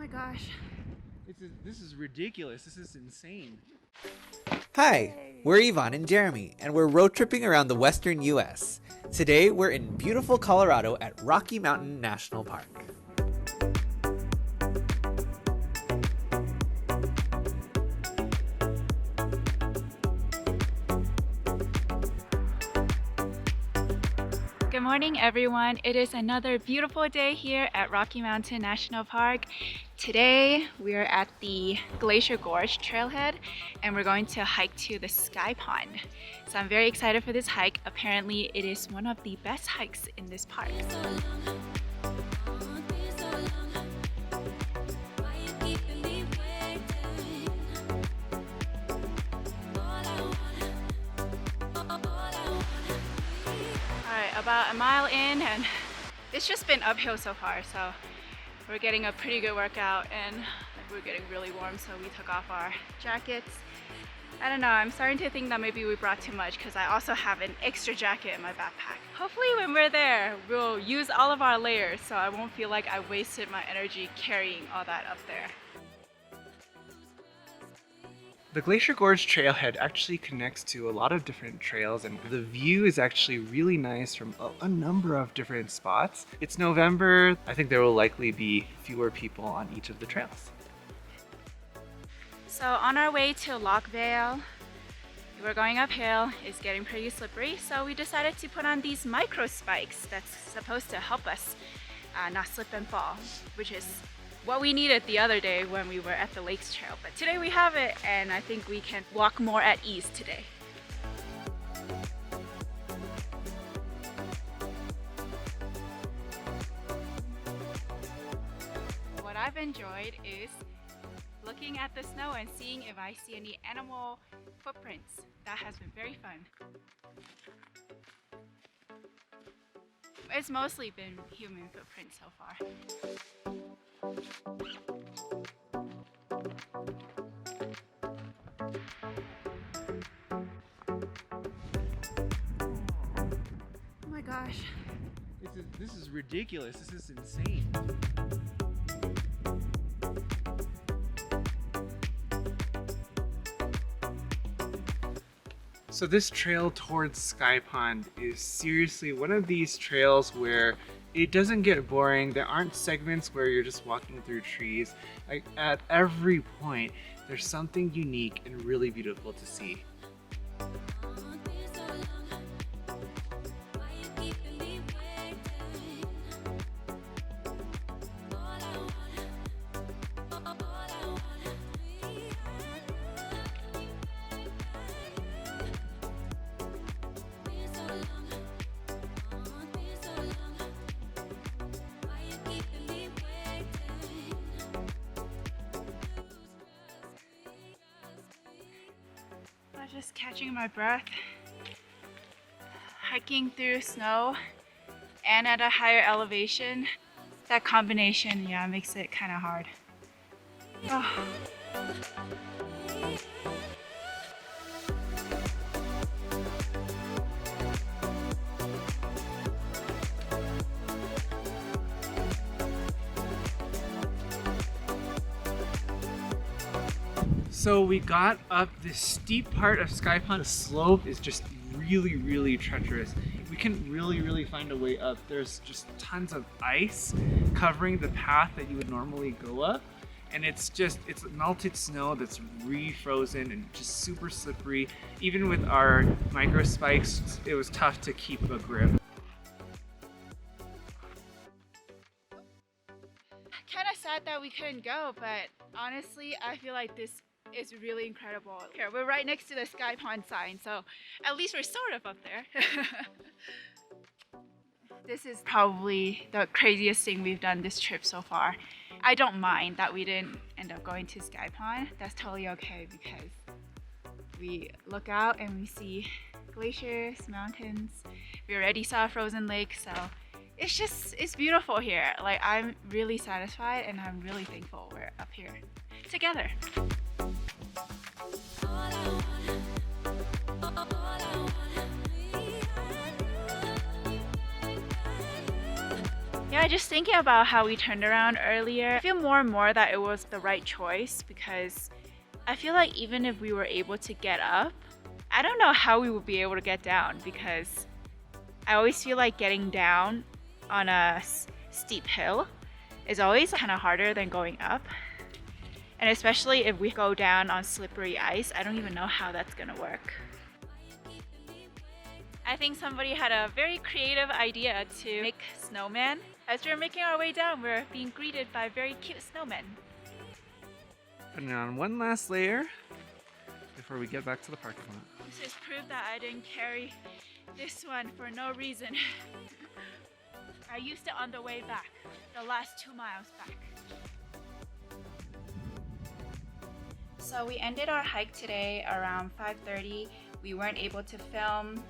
my gosh. This is ridiculous. This is insane. Hi, we're Yvonne and Jeremy, and we're road tripping around the western U.S. Today, we're in beautiful Colorado at Rocky Mountain National Park. Good morning, everyone. It is another beautiful day here at Rocky Mountain National Park. Today, we are at the Glacier Gorge trailhead, and we're going to hike to the Sky Pond. So I'm very excited for this hike. Apparently, it is one of the best hikes in this park. About a mile in, and it's just been uphill so far, so we're getting a pretty good workout, and we're getting really warm, so we took off our jackets. I don't know, I'm starting to think that maybe we brought too much because I also have an extra jacket in my backpack. Hopefully when we're there, we'll use all of our layers so I won't feel like I wasted my energy carrying all that up there. The Glacier Gorge trailhead actually connects to a lot of different trails, and the view is actually really nice from a number of different spots. It's November. I think there will likely be fewer people on each of the trails. So on our way to Loch Vale, we're going uphill. It's getting pretty slippery, so we decided to put on these microspikes that's supposed to help us not slip and fall, which is what we needed the other day when we were at the Lakes Trail. But today we have it, and I think we can walk more at ease today. What I've enjoyed is looking at the snow and seeing if I see any animal footprints. That has been very fun. It's mostly been human footprints so far. Oh my gosh. This is ridiculous. This is insane. So this trail towards Sky Pond is seriously one of these trails where it doesn't get boring. There aren't segments where you're just walking through trees. Like, at every point, there's something unique and really beautiful to see. Just catching my breath, hiking through snow and at a higher elevation. That combination, yeah, makes it kind of hard. Oh. So we got up this steep part of Sky Pond. The slope is just really treacherous. We couldn't really find a way up. There's just tons of ice covering the path that you would normally go up. And it's melted snow that's refrozen and just super slippery. Even with our micro spikes, it was tough to keep a grip. Kind of sad that we couldn't go, but honestly, I feel like this is really incredible. Here, we're right next to the Sky Pond sign, so at least we're sort of up there. This is probably the craziest thing we've done this trip so far. I don't mind that we didn't end up going to Sky Pond. That's totally okay because we look out and we see glaciers, mountains. We already saw a frozen lake, so it's beautiful here. Like, I'm really satisfied and I'm really thankful we're up here together. Yeah, just thinking about how we turned around earlier, I feel more and more that it was the right choice because I feel like even if we were able to get up, I don't know how we would be able to get down because I always feel like getting down on a steep hill is always kind of harder than going up. And especially if we go down on slippery ice, I don't even know how that's gonna work. I think somebody had a very creative idea to make snowmen. As we're making our way down, we're being greeted by very cute snowmen. Putting on one last layer before we get back to the parking lot. This is proof that I didn't carry this one for no reason. I used it on the way back, the last 2 miles back. So we ended our hike today around 5:30. We weren't able to film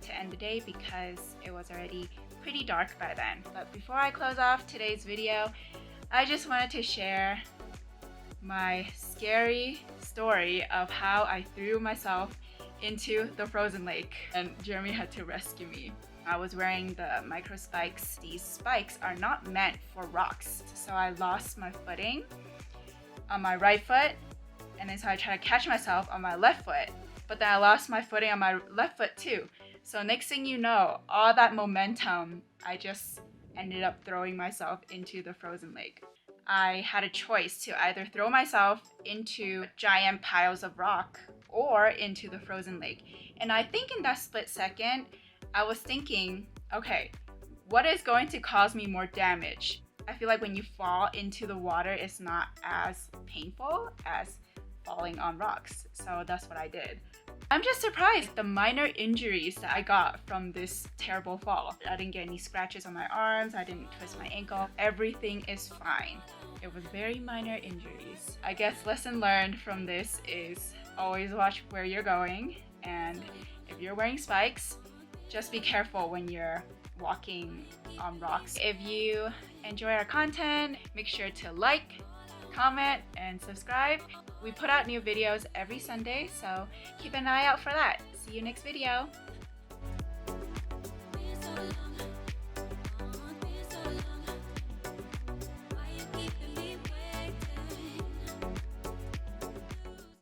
to end the day because it was already pretty dark by then. But before I close off today's video, I just wanted to share my scary story of how I threw myself into the frozen lake and Jeremy had to rescue me. I was wearing the microspikes. These spikes are not meant for rocks, so I lost my footing on my right foot, and then so I tried to catch myself on my left foot, but then I lost my footing on my left foot too. So next thing you know, all that momentum, I just ended up throwing myself into the frozen lake. I had a choice to either throw myself into giant piles of rock or into the frozen lake. And I think in that split second, I was thinking, okay, what is going to cause me more damage? I feel like when you fall into the water, it's not as painful as falling on rocks. So that's what I did. I'm just surprised the minor injuries that I got from this terrible fall. I didn't get any scratches on my arms, I didn't twist my ankle. Everything is fine. It was very minor injuries. I guess lesson learned from this is always watch where you're going, and if you're wearing spikes, just be careful when you're walking on rocks. If you enjoy our content, make sure to like, comment, and subscribe. We put out new videos every Sunday, so keep an eye out for that. See you next video.